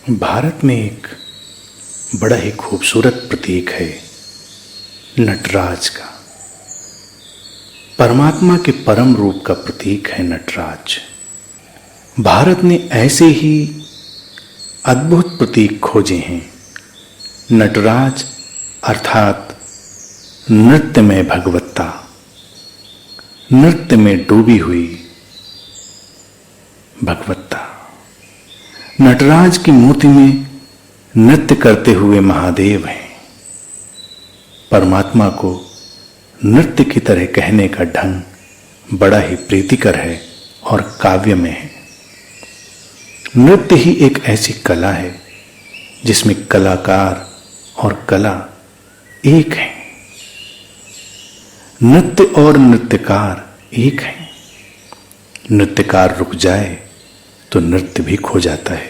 भारत में एक बड़ा ही खूबसूरत प्रतीक है नटराज का। परमात्मा के परम रूप का प्रतीक है नटराज। भारत ने ऐसे ही अद्भुत प्रतीक खोजे हैं। नटराज अर्थात नृत्य में भगवत्ता, नृत्य में डूबी हुई भगवत्ता। नटराज की मूर्ति में नृत्य करते हुए महादेव हैं। परमात्मा को नृत्य की तरह कहने का ढंग बड़ा ही प्रीतिकर है और काव्य में है। नृत्य ही एक ऐसी कला है जिसमें कलाकार और कला एक है। नृत्य और नृत्यकार एक है। नृत्यकार रुक जाए तो नृत्य भी खो जाता है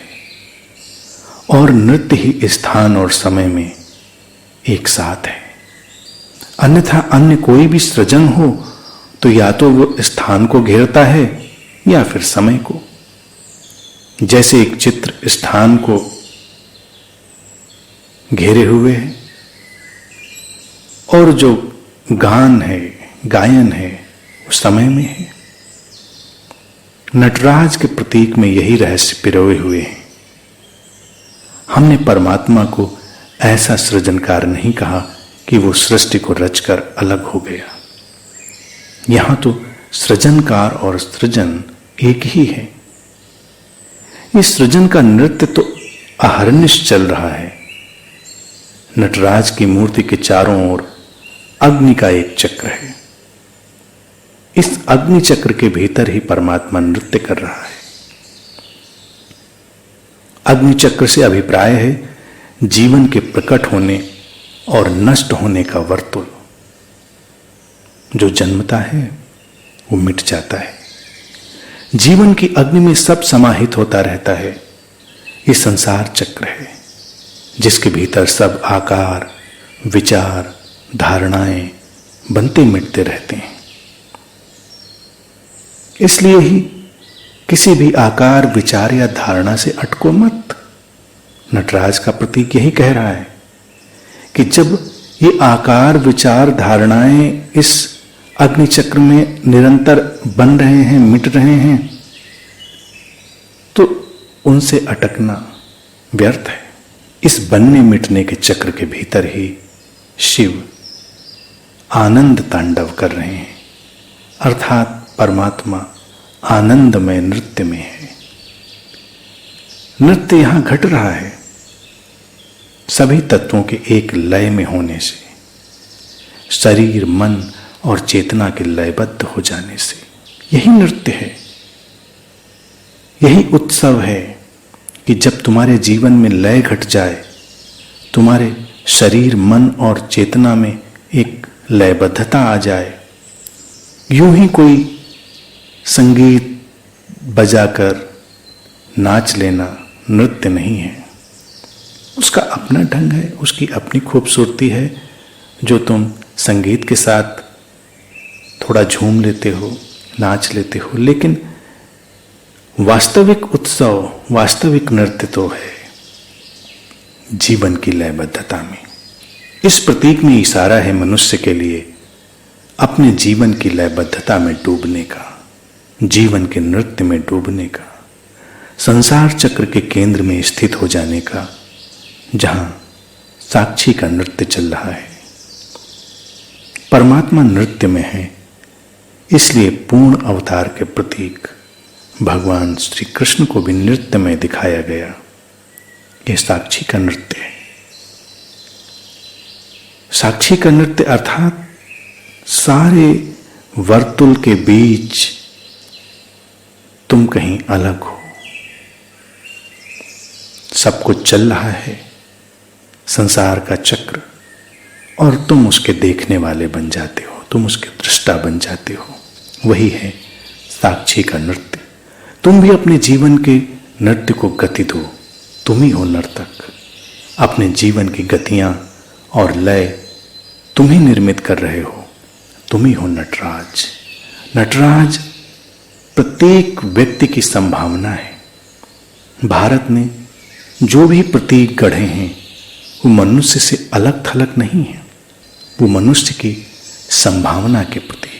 और नृत्य ही स्थान और समय में एक साथ है। अन्यथा अन्य कोई भी सृजन हो तो या तो वो स्थान को घेरता है या फिर समय को। जैसे एक चित्र स्थान को घेरे हुए है और जो गान है, गायन है, वो समय में है। नटराज के प्रतीक में यही रहस्य पिरोए हुए हैं। हमने परमात्मा को ऐसा सृजनकार नहीं कहा कि वो सृष्टि को रचकर अलग हो गया। यहां तो सृजनकार और सृजन एक ही है। इस सृजन का नृत्य तो अहर्निश चल रहा है। नटराज की मूर्ति के चारों ओर अग्नि का एक चक्र है। इस अग्नि चक्र के भीतर ही परमात्मा नृत्य कर रहा है। अग्नि चक्र से अभिप्राय है जीवन के प्रकट होने और नष्ट होने का वर्तुल। जो जन्मता है वो मिट जाता है। जीवन की अग्नि में सब समाहित होता रहता है। ये संसार चक्र है जिसके भीतर सब आकार, विचार, धारणाएं बनते मिटते रहते हैं। इसलिए ही किसी भी आकार, विचार या धारणा से अटको मत। नटराज का प्रतीक यही कह रहा है कि जब ये आकार, विचार, धारणाएं इस अग्नि चक्र में निरंतर बन रहे हैं, मिट रहे हैं, तो उनसे अटकना व्यर्थ है। इस बनने मिटने के चक्र के भीतर ही शिव आनंद तांडव कर रहे हैं, अर्थात परमात्मा आनंदमय नृत्य में है। नृत्य यहां घट रहा है सभी तत्वों के एक लय में होने से, शरीर, मन और चेतना के लयबद्ध हो जाने से। यही नृत्य है, यही उत्सव है कि जब तुम्हारे जीवन में लय घट जाए, तुम्हारे शरीर, मन और चेतना में एक लयबद्धता आ जाए। यूं ही कोई संगीत बजाकर नाच लेना नृत्य नहीं है। उसका अपना ढंग है, उसकी अपनी खूबसूरती है, जो तुम संगीत के साथ थोड़ा झूम लेते हो, नाच लेते हो। लेकिन वास्तविक उत्सव, वास्तविक नृत्य तो है जीवन की लयबद्धता में। इस प्रतीक में इशारा है मनुष्य के लिए अपने जीवन की लयबद्धता में डूबने का, जीवन के नृत्य में डूबने का, संसार चक्र के केंद्र में स्थित हो जाने का, जहां साक्षी का नृत्य चल रहा है। परमात्मा नृत्य में है, इसलिए पूर्ण अवतार के प्रतीक भगवान श्री कृष्ण को भी नृत्य में दिखाया गया। यह साक्षी का नृत्य है। साक्षी का नृत्य अर्थात सारे वर्तुल के बीच तुम कहीं अलग हो। सब कुछ चल रहा है, संसार का चक्र, और तुम उसके देखने वाले बन जाते हो, तुम उसके दृष्टा बन जाते हो। वही है साक्षी का नृत्य। तुम भी अपने जीवन के नृत्य को गति दो। तुम ही हो नर्तक। अपने जीवन की गतियां और लय तुम ही निर्मित कर रहे हो। तुम ही हो नटराज। नटराज प्रत्येक व्यक्ति की संभावना है। भारत ने जो भी प्रतीक गढ़े हैं वो मनुष्य से अलग थलग नहीं है, वो मनुष्य की संभावना के प्रतीक।